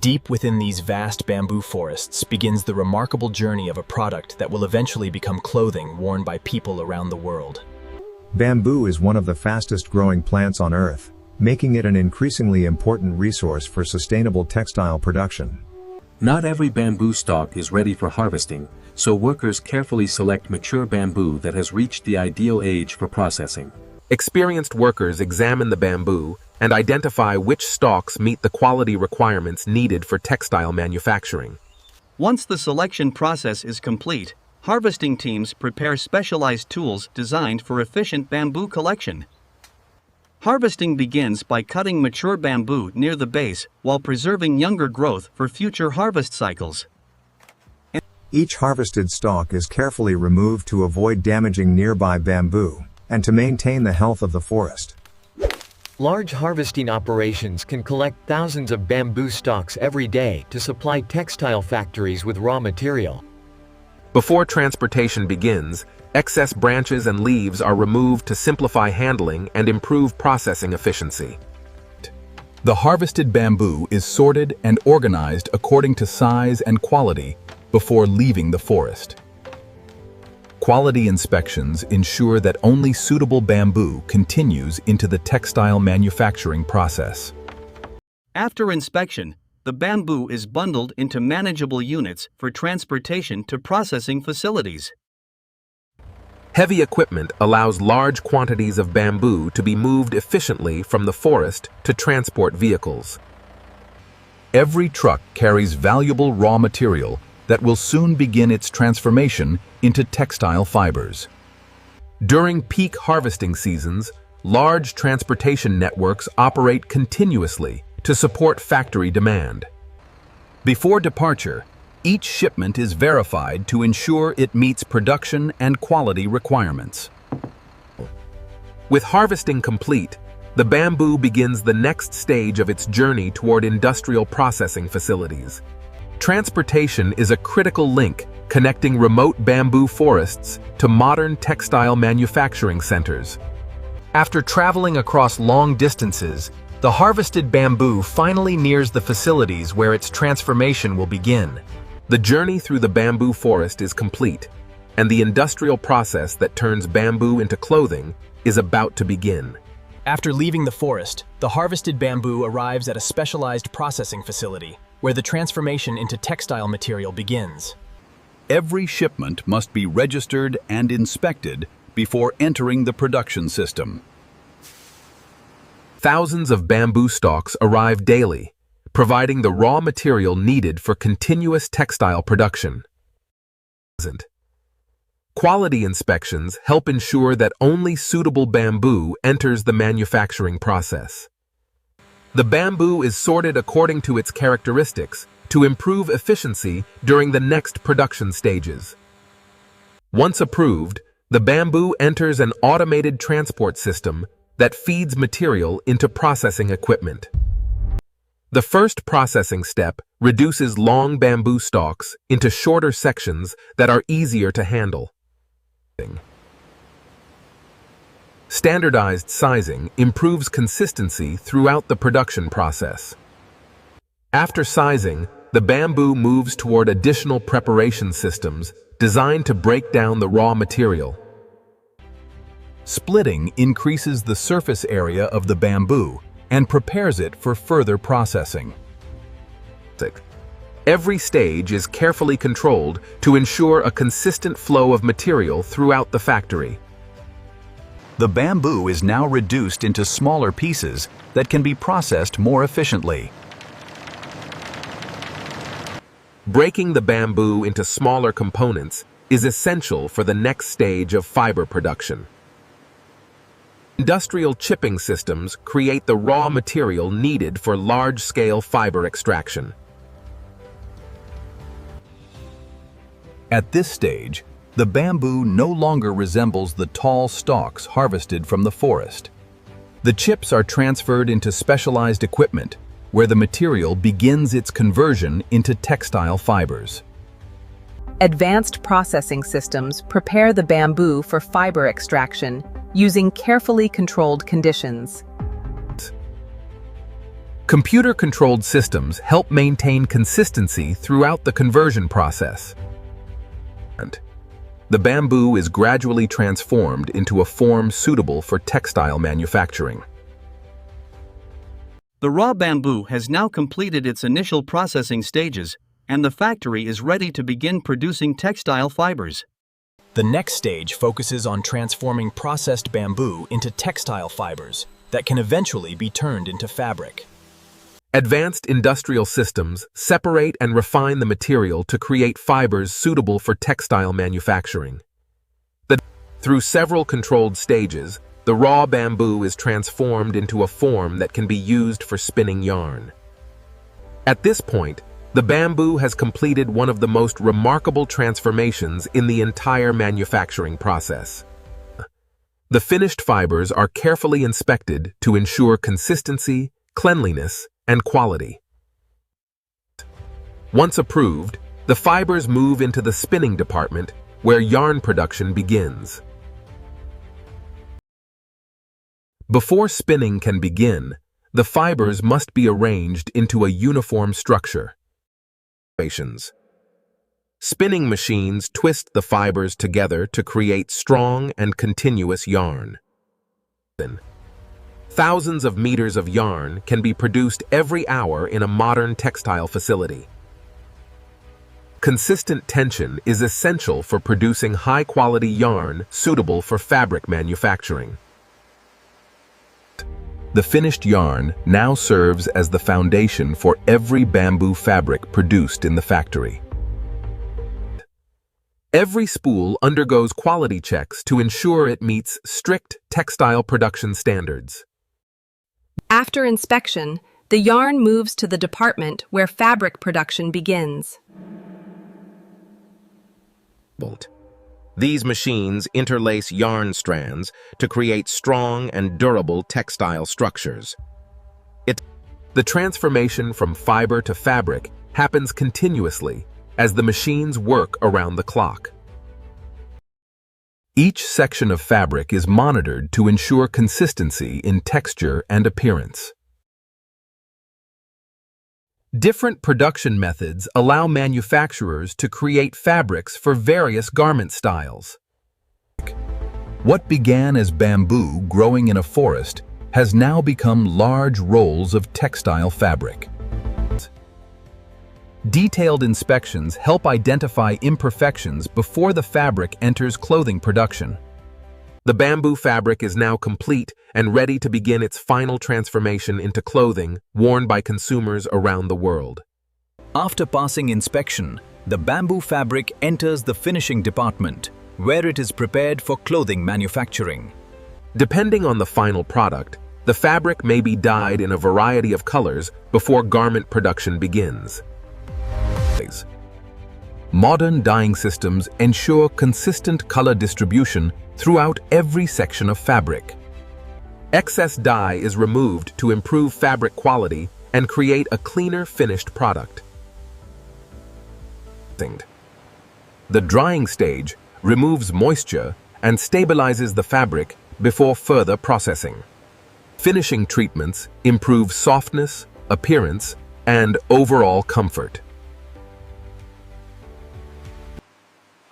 Deep within these vast bamboo forests begins the remarkable journey of a product that will eventually become clothing worn by people around the world. Bamboo is one of the fastest growing plants on Earth, making it an increasingly important resource for sustainable textile production. Not every bamboo stalk is ready for harvesting, so workers carefully select mature bamboo that has reached the ideal age for processing. Experienced workers examine the bamboo and identify which stalks meet the quality requirements needed for textile manufacturing. Once the selection process is complete, harvesting teams prepare specialized tools designed for efficient bamboo collection. Harvesting begins by cutting mature bamboo near the base while preserving younger growth for future harvest cycles. Each harvested stalk is carefully removed to avoid damaging nearby bamboo and to maintain the health of the forest. Large harvesting operations can collect thousands of bamboo stalks every day to supply textile factories with raw material. Before transportation begins, excess branches and leaves are removed to simplify handling and improve processing efficiency. The harvested bamboo is sorted and organized according to size and quality before leaving the forest. Quality inspections ensure that only suitable bamboo continues into the textile manufacturing process. After inspection, the bamboo is bundled into manageable units for transportation to processing facilities. Heavy equipment allows large quantities of bamboo to be moved efficiently from the forest to transport vehicles. Every truck carries valuable raw material that will soon begin its transformation into textile fibers. During peak harvesting seasons, large transportation networks operate continuously to support factory demand. Before departure, each shipment is verified to ensure it meets production and quality requirements. With harvesting complete, the bamboo begins the next stage of its journey toward industrial processing facilities. Transportation is a critical link connecting remote bamboo forests to modern textile manufacturing centers. After traveling across long distances, the harvested bamboo finally nears the facilities where its transformation will begin. The journey through the bamboo forest is complete, and the industrial process that turns bamboo into clothing is about to begin. After leaving the forest, the harvested bamboo arrives at a specialized processing facility, where the transformation into textile material begins. Every shipment must be registered and inspected before entering the production system. Thousands of bamboo stalks arrive daily, providing the raw material needed for continuous textile production. Quality inspections help ensure that only suitable bamboo enters the manufacturing process. The bamboo is sorted according to its characteristics to improve efficiency during the next production stages. Once approved, the bamboo enters an automated transport system that feeds material into processing equipment. The first processing step reduces long bamboo stalks into shorter sections that are easier to handle. Standardized sizing improves consistency throughout the production process. After sizing, the bamboo moves toward additional preparation systems designed to break down the raw material. Splitting increases the surface area of the bamboo and prepares it for further processing. Every stage is carefully controlled to ensure a consistent flow of material throughout the factory. The bamboo is now reduced into smaller pieces that can be processed more efficiently. Breaking the bamboo into smaller components is essential for the next stage of fiber production. Industrial chipping systems create the raw material needed for large-scale fiber extraction. At this stage, the bamboo no longer resembles the tall stalks harvested from the forest. The chips are transferred into specialized equipment, where the material begins its conversion into textile fibers. Advanced processing systems prepare the bamboo for fiber extraction using carefully controlled conditions. Computer-controlled systems help maintain consistency throughout the conversion process. The bamboo is gradually transformed into a form suitable for textile manufacturing. The raw bamboo has now completed its initial processing stages, and the factory is ready to begin producing textile fibers. The next stage focuses on transforming processed bamboo into textile fibers that can eventually be turned into fabric. Advanced industrial systems separate and refine the material to create fibers suitable for textile manufacturing. Through several controlled stages, the raw bamboo is transformed into a form that can be used for spinning yarn. At this point, the bamboo has completed one of the most remarkable transformations in the entire manufacturing process. The finished fibers are carefully inspected to ensure consistency, cleanliness, and quality. Once approved, the fibers move into the spinning department where yarn production begins. Before spinning can begin, the fibers must be arranged into a uniform structure. Spinning machines twist the fibers together to create strong and continuous yarn. Thousands of meters of yarn can be produced every hour in a modern textile facility. Consistent tension is essential for producing high-quality yarn suitable for fabric manufacturing. The finished yarn now serves as the foundation for every bamboo fabric produced in the factory. Every spool undergoes quality checks to ensure it meets strict textile production standards. After inspection, the yarn moves to the department where fabric production begins. These machines interlace yarn strands to create strong and durable textile structures. The transformation from fiber to fabric happens continuously as the machines work around the clock. Each section of fabric is monitored to ensure consistency in texture and appearance. Different production methods allow manufacturers to create fabrics for various garment styles. What began as bamboo growing in a forest has now become large rolls of textile fabric. Detailed inspections help identify imperfections before the fabric enters clothing production. The bamboo fabric is now complete and ready to begin its final transformation into clothing worn by consumers around the world. After passing inspection, the bamboo fabric enters the finishing department, where it is prepared for clothing manufacturing. Depending on the final product, the fabric may be dyed in a variety of colors before garment production begins. Modern dyeing systems ensure consistent color distribution throughout every section of fabric. Excess dye is removed to improve fabric quality and create a cleaner finished product. The drying stage removes moisture and stabilizes the fabric before further processing. Finishing treatments improve softness, appearance, and overall comfort.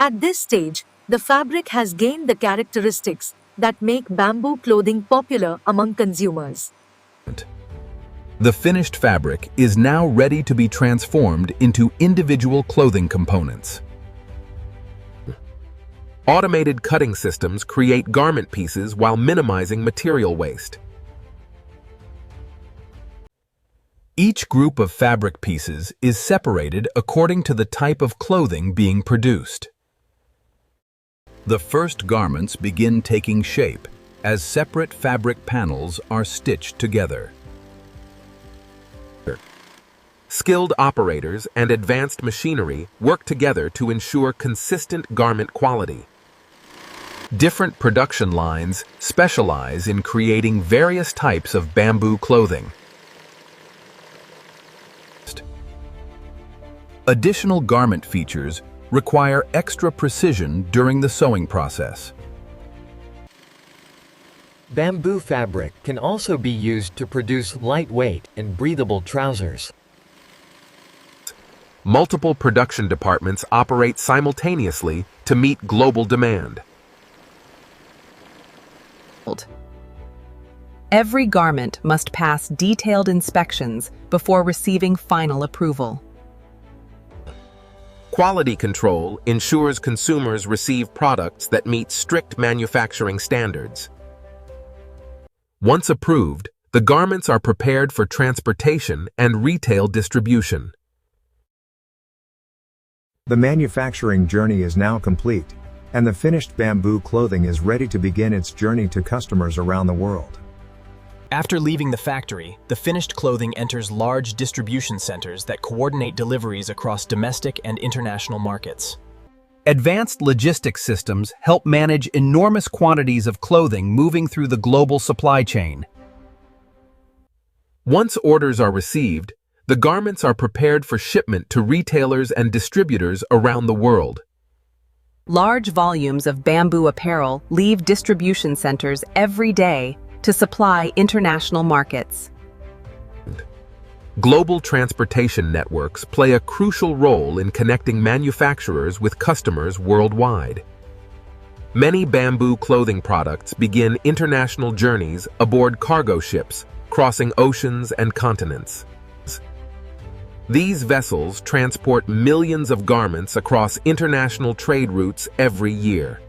At this stage, the fabric has gained the characteristics that make bamboo clothing popular among consumers. The finished fabric is now ready to be transformed into individual clothing components. Automated cutting systems create garment pieces while minimizing material waste. Each group of fabric pieces is separated according to the type of clothing being produced. The first garments begin taking shape as separate fabric panels are stitched together. Skilled operators and advanced machinery work together to ensure consistent garment quality. Different production lines specialize in creating various types of bamboo clothing. Additional garment features require extra precision during the sewing process. Bamboo fabric can also be used to produce lightweight and breathable trousers. Multiple production departments operate simultaneously to meet global demand. Every garment must pass detailed inspections before receiving final approval. Quality control ensures consumers receive products that meet strict manufacturing standards. Once approved, the garments are prepared for transportation and retail distribution. The manufacturing journey is now complete, and the finished bamboo clothing is ready to begin its journey to customers around the world. After leaving the factory, the finished clothing enters large distribution centers that coordinate deliveries across domestic and international markets. Advanced logistics systems help manage enormous quantities of clothing moving through the global supply chain. Once orders are received, the garments are prepared for shipment to retailers and distributors around the world. Large volumes of bamboo apparel leave distribution centers every day to supply international markets. Global transportation networks play a crucial role in connecting manufacturers with customers worldwide. Many bamboo clothing products begin international journeys aboard cargo ships, crossing oceans and continents. These vessels transport millions of garments across international trade routes every year.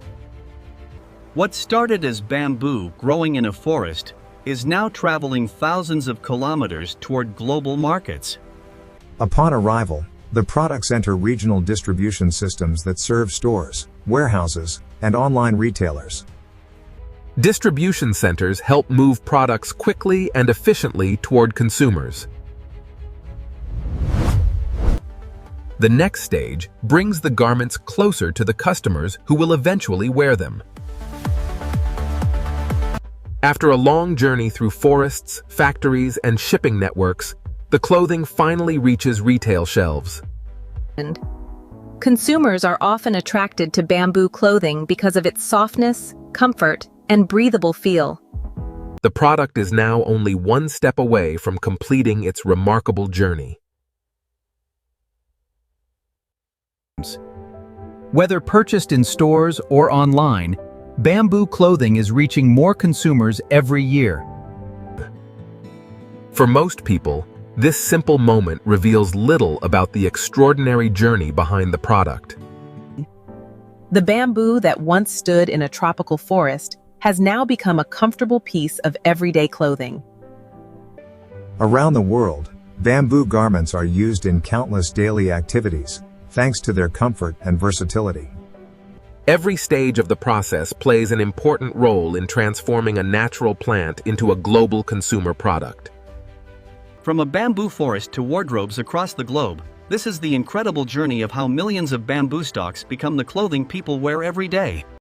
What started as bamboo growing in a forest is now traveling thousands of kilometers toward global markets. Upon arrival, the products enter regional distribution systems that serve stores, warehouses, and online retailers. Distribution centers help move products quickly and efficiently toward consumers. The next stage brings the garments closer to the customers who will eventually wear them. After a long journey through forests, factories, and shipping networks, the clothing finally reaches retail shelves. Consumers are often attracted to bamboo clothing because of its softness, comfort, and breathable feel. The product is now only one step away from completing its remarkable journey. Whether purchased in stores or online, bamboo clothing is reaching more consumers every year. For most people, this simple moment reveals little about the extraordinary journey behind the product. The bamboo that once stood in a tropical forest has now become a comfortable piece of everyday clothing. Around the world, bamboo garments are used in countless daily activities, thanks to their comfort and versatility. Every stage of the process plays an important role in transforming a natural plant into a global consumer product. From a bamboo forest to wardrobes across the globe, this is the incredible journey of how millions of bamboo stalks become the clothing people wear every day.